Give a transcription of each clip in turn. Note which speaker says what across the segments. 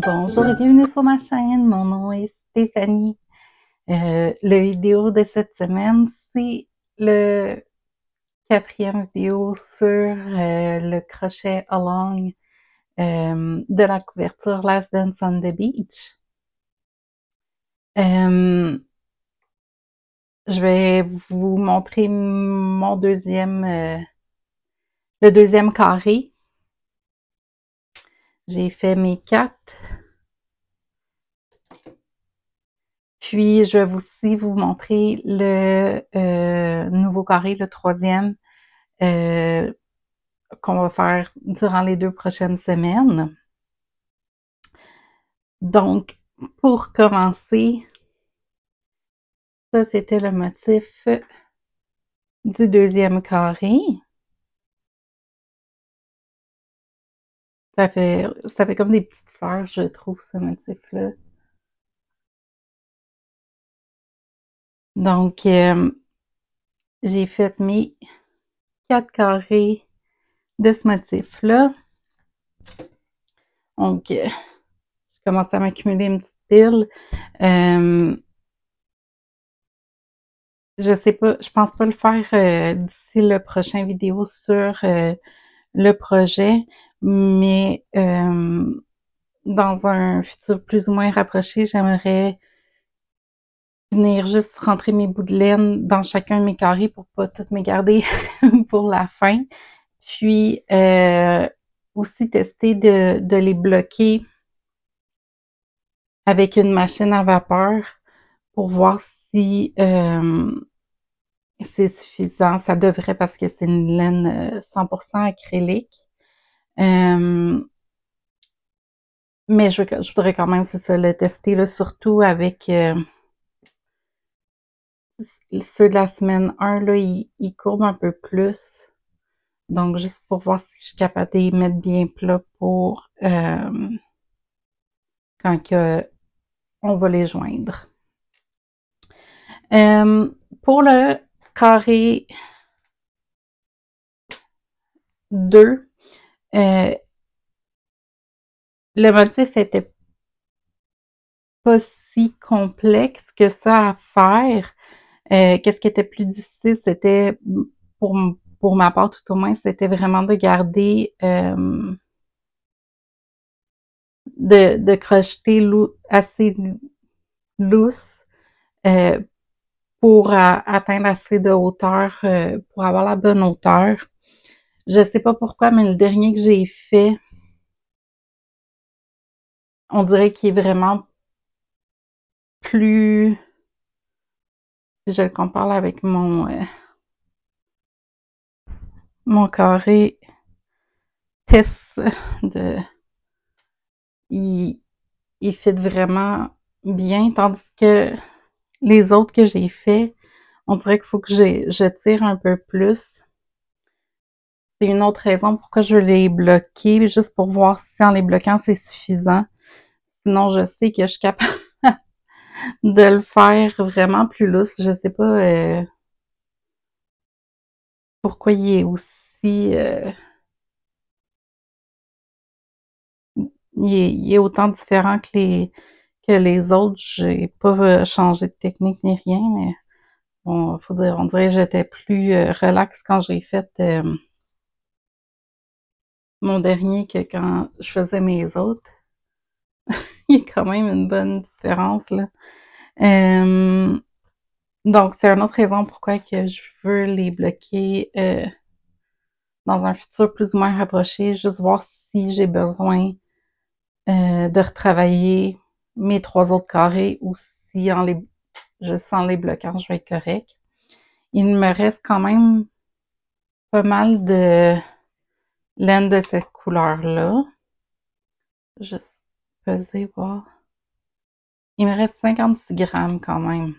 Speaker 1: Bonjour et bienvenue sur ma chaîne, mon nom est Stéphanie. La vidéo de cette semaine, c'est le quatrième vidéo sur le crochet along de la couverture Last Dance on the Beach. Je vais vous montrer mon le deuxième carré. J'ai fait mes 4. Puis, je vais aussi vous montrer le nouveau carré, le troisième, qu'on va faire durant les 2 prochaines semaines. Donc, pour commencer, ça, c'était le motif du deuxième carré. Ça fait comme des petites fleurs, je trouve, ce motif-là. Donc, j'ai fait mes 4 carrés de ce motif-là. Donc, je commence à m'accumuler une petite pile. Je sais pas, je pense pas le faire d'ici le prochain vidéo sur le projet, mais dans un futur plus ou moins rapproché, j'aimerais venir juste rentrer mes bouts de laine dans chacun de mes carrés pour pas toutes me garder pour la fin. Puis aussi tester de les bloquer avec une machine à vapeur pour voir si c'est suffisant. Ça devrait parce que c'est une laine 100% acrylique. Mais je voudrais quand même, c'est ça, le tester, là, surtout avec ceux de la semaine 1, là, ils courbent un peu plus. Donc, juste pour voir si je suis capable de les mettre bien plat pour quand on va les joindre. Pour le carré 2, le motif était pas si complexe que ça à faire. Qu'est-ce qui était plus difficile, c'était pour ma part tout au moins, c'était vraiment de garder de crocheter assez lousse pour atteindre assez de hauteur pour avoir la bonne hauteur. Je sais pas pourquoi, mais le dernier que j'ai fait, on dirait qu'il est vraiment plus, si je le compare avec mon carré test il fit vraiment bien, tandis que les autres que j'ai fait, on dirait qu'il faut que je tire un peu plus. C'est une autre raison pourquoi je les bloquer, juste pour voir si en les bloquant c'est suffisant. Sinon, je sais que je suis capable de le faire vraiment plus lousse. Je sais pas pourquoi il est aussi il est autant différent que les autres. J'ai pas changé de technique ni rien, mais bon, on dirait que j'étais plus relax quand j'ai fait mon dernier que quand je faisais mes autres. Il y a quand même une bonne différence, là. Donc, c'est une autre raison pourquoi que je veux les bloquer dans un futur plus ou moins rapproché, juste voir si j'ai besoin de retravailler mes 3 autres carrés ou si juste en les bloquant, je vais être correct. Il me reste quand même pas mal de laine de cette couleur-là. Juste peser, voir. Il me reste 56 grammes quand même.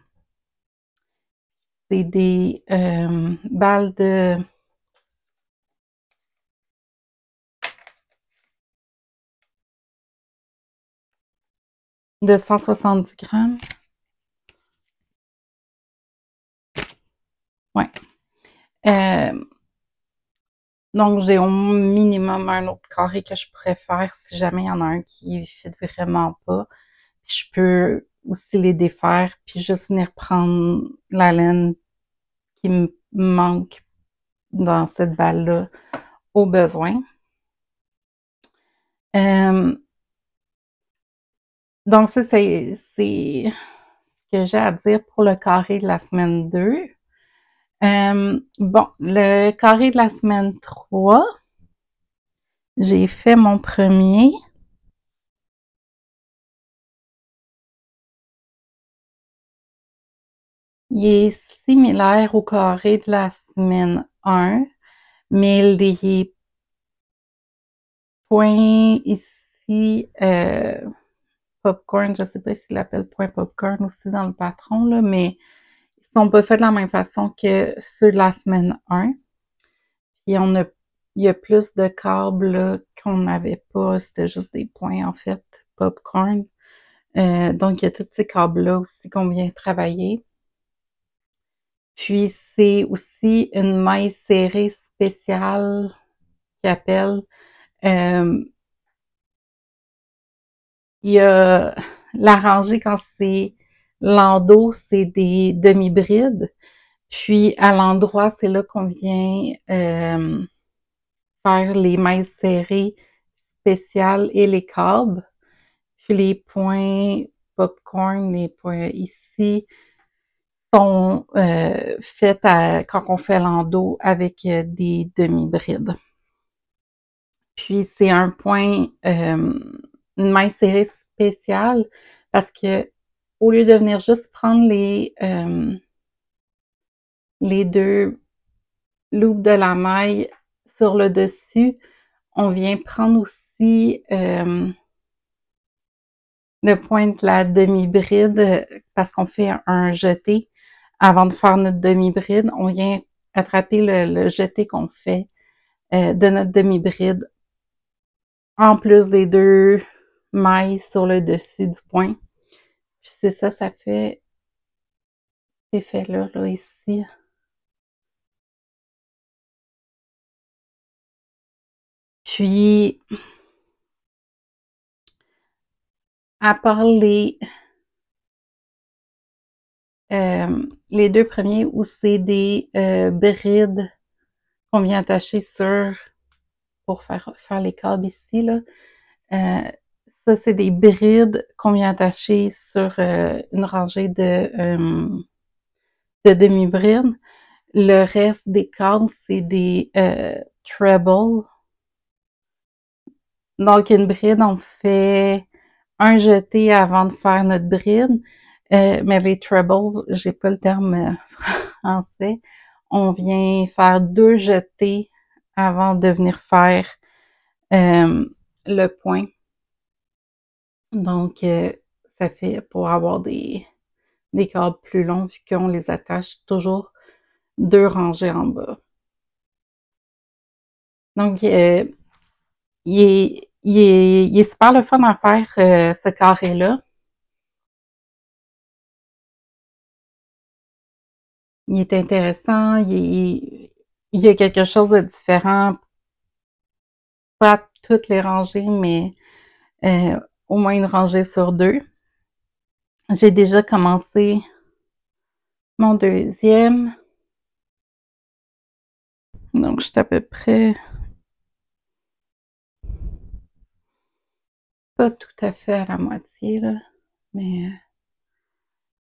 Speaker 1: C'est des balles de 170 grammes. Ouais. Donc, j'ai au minimum un autre carré que je pourrais faire si jamais il y en a un qui fit vraiment pas. Puis je peux aussi les défaire, puis juste venir prendre la laine qui me manque dans cette balle-là au besoin. Donc, ça, c'est ce que j'ai à dire pour le carré de la semaine 2. Bon, le carré de la semaine 3, j'ai fait mon premier. Il est similaire au carré de la semaine 1, mais les points ici, popcorn, je sais pas s'il l'appelle point popcorn aussi dans le patron, là, mais ils sont pas faits de la même façon que ceux de la semaine 1. Puis il y a plus de câbles là, qu'on n'avait pas, c'était juste des points en fait, popcorn. Donc il y a tous ces câbles-là aussi qu'on vient travailler. Puis c'est aussi une maille serrée spéciale qui appelle. Euh, il y a la rangée quand c'est l'endos, c'est des demi-brides. Puis à l'endroit, c'est là qu'on vient faire les mailles serrées spéciales et les câbles. Puis les points popcorn, les points ici, sont faits quand on fait l'endos avec des demi-brides. Puis c'est un point, une maille serrée spéciale parce que au lieu de venir juste prendre les deux loops de la maille sur le dessus, on vient prendre aussi le point de la demi-bride parce qu'on fait un jeté avant de faire notre demi-bride. On vient attraper le jeté qu'on fait de notre demi-bride en plus des deux mailles sur le dessus du point. Puis c'est ça, ça fait cet effet-là, là, ici. Puis, à part les deux premiers où c'est des brides qu'on vient attacher sur pour faire les câbles ici, là. Ça, c'est des brides qu'on vient attacher sur une rangée de demi-brides. Le reste des câbles, c'est des trebles. Donc, une bride, on fait un jeté avant de faire notre bride. Mais les trebles, j'ai pas le terme français. On vient faire deux jetés avant de venir faire le point. Donc, ça fait pour avoir des câbles plus longs vu qu'on les attache toujours deux rangées en bas. Donc, il est super le fun à faire, ce carré-là. Il est intéressant, il y a quelque chose de différent. Pas toutes les rangées, mais au moins une rangée sur deux. J'ai déjà commencé mon deuxième. Donc, je suis à peu près pas tout à fait à la moitié, là. Mais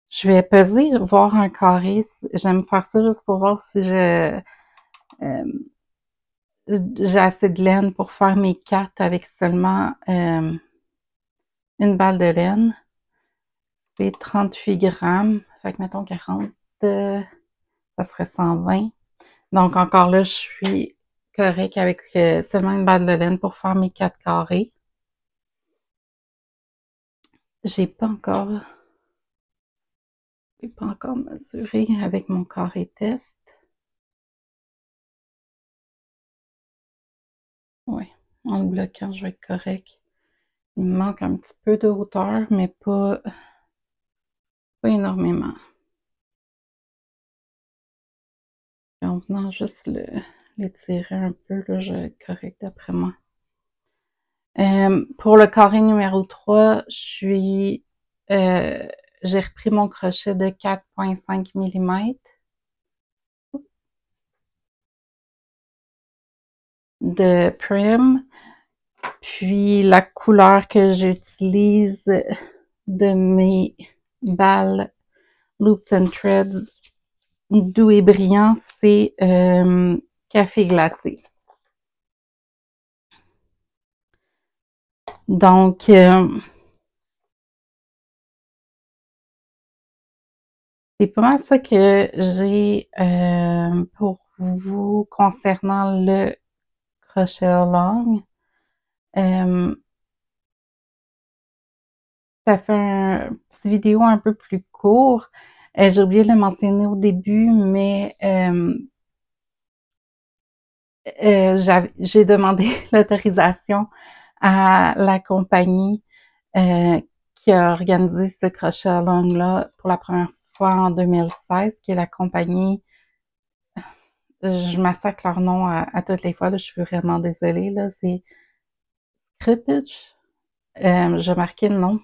Speaker 1: je vais peser, voir un carré. J'aime faire ça juste pour voir si j'ai assez de laine pour faire mes cartes avec seulement une balle de laine. C'est 38 grammes. Fait que mettons 40, ça serait 120. Donc encore là, je suis correct avec seulement une balle de laine pour faire mes 4 carrés. J'ai pas encore mesuré avec mon carré test. Oui, en le bloquant, je vais être correct. Il me manque un petit peu de hauteur, mais pas énormément. En venant juste le l'étirer un peu, là, je correct d'après moi. Pour le carré numéro 3, j'ai repris mon crochet de 4,5 mm de Prim, puis la couleur que j'utilise de mes balles Loops and Threads doux et brillant, c'est café glacé. Donc, c'est pas mal ça que j'ai pour vous concernant le crochet long. Ça fait un petit vidéo un peu plus court. J'ai oublié de le mentionner au début, mais j'ai demandé l'autorisation à la compagnie qui a organisé ce crochet long-là pour la première fois en 2016, qui est la compagnie, je massacre leur nom à toutes les fois, là, je suis vraiment désolée, là, c'est Crippage. Je marquais le nom.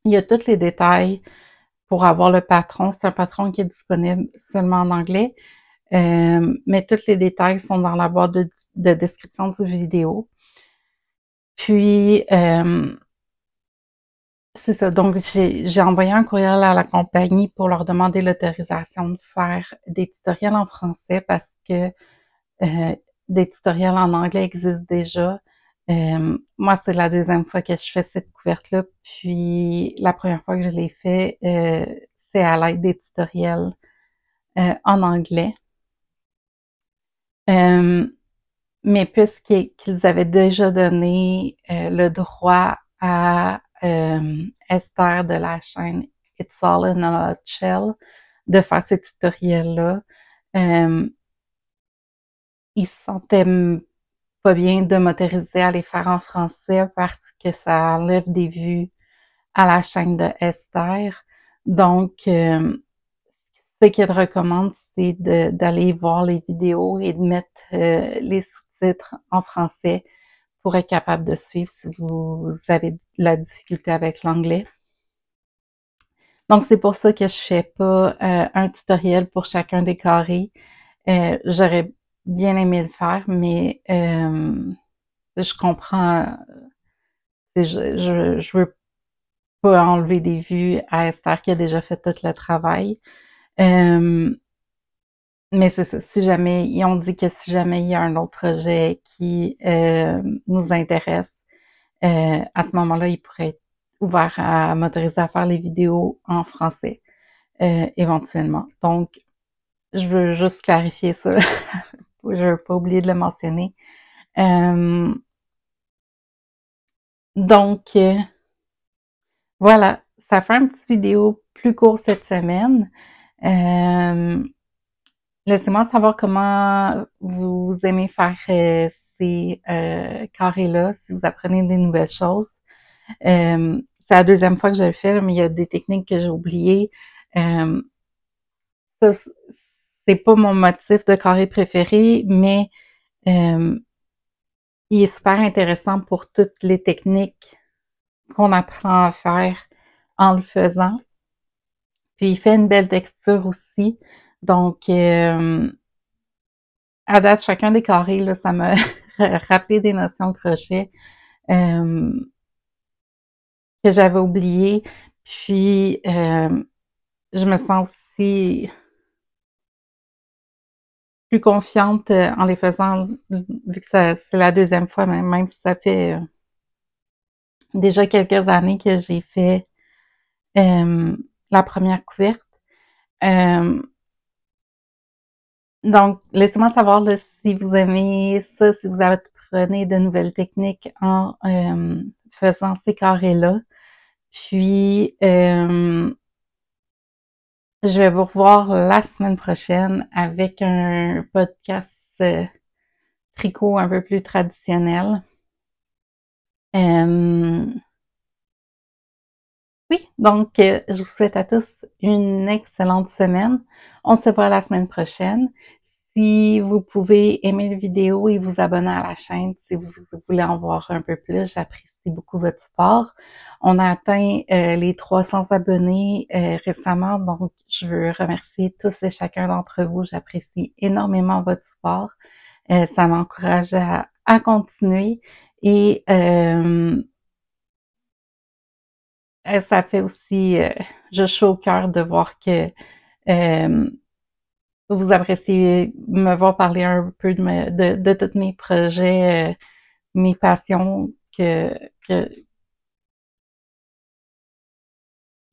Speaker 1: Il y a tous les détails pour avoir le patron. C'est un patron qui est disponible seulement en anglais, mais tous les détails sont dans la boîte de description du vidéo. Puis, c'est ça. Donc, j'ai envoyé un courriel à la compagnie pour leur demander l'autorisation de faire des tutoriels en français parce que des tutoriels en anglais existent déjà. Moi, c'est la deuxième fois que je fais cette couverte-là, puis la première fois que je l'ai fait, c'est à l'aide des tutoriels en anglais. Mais puisqu'ils avaient déjà donné le droit à Esther de la chaîne It's All in a Nutshell de faire ces tutoriels-là, ils se sentaient pas bien de m'autoriser à les faire en français parce que ça enlève des vues à la chaîne de Esther. Donc, ce qu'ils recommandent, c'est d'aller voir les vidéos et de mettre les sous-titres en français pour être capable de suivre si vous avez de la difficulté avec l'anglais. Donc, c'est pour ça que je fais pas un tutoriel pour chacun des carrés. J'aurais bien aimé le faire, mais je comprends. Je veux pas enlever des vues à Esther qui a déjà fait tout le travail. Mais c'est ça, si jamais, ils ont dit que si jamais il y a un autre projet qui nous intéresse, à ce moment-là, ils pourraient être ouverts à m'autoriser à faire les vidéos en français, éventuellement. Donc, je veux juste clarifier ça. Je veux pas oublier de le mentionner. Donc, voilà, ça fait une petite vidéo plus courte cette semaine. Laissez-moi savoir comment vous aimez faire ces carrés-là, si vous apprenez des nouvelles choses. C'est la deuxième fois que je le fais, mais il y a des techniques que j'ai oubliées. Ça, c'est pas mon motif de carré préféré, mais il est super intéressant pour toutes les techniques qu'on apprend à faire en le faisant. Puis il fait une belle texture aussi. Donc, à date, chacun des carrés, là, ça m'a rappelé des notions de crochet que j'avais oubliées. Puis, je me sens aussi plus confiante en les faisant, vu que c'est la deuxième fois, même si ça fait déjà quelques années que j'ai fait la première couverte. Donc, laissez-moi savoir là, si vous aimez ça, si vous apprenez de nouvelles techniques en faisant ces carrés-là. Puis, je vais vous revoir la semaine prochaine avec un podcast tricot un peu plus traditionnel. Oui, donc je vous souhaite à tous une excellente semaine. On se voit la semaine prochaine. si vous pouvez aimer la vidéo et vous abonner à la chaîne si vous voulez en voir un peu plus. J'apprécie beaucoup votre support. On a atteint les 300 abonnés récemment, donc je veux remercier tous et chacun d'entre vous. J'apprécie énormément votre support. Ça m'encourage à continuer et ça fait aussi, je suis au cœur de voir que vous appréciez me voir parler un peu de tous mes projets, mes passions que, que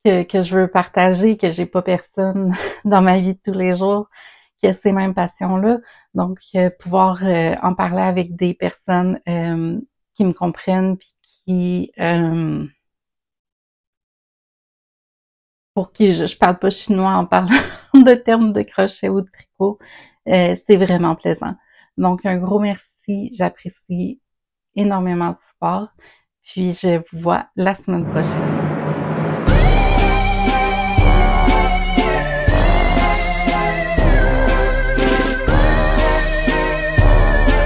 Speaker 1: je veux partager, que j'ai pas personne dans ma vie de tous les jours qui a ces mêmes passions-là. Donc, pouvoir en parler avec des personnes qui me comprennent puis qui pour qui je parle pas chinois en parlant de termes de crochet ou de tricot, c'est vraiment plaisant. Donc, un gros merci, j'apprécie énormément le support, puis je vous vois la semaine prochaine.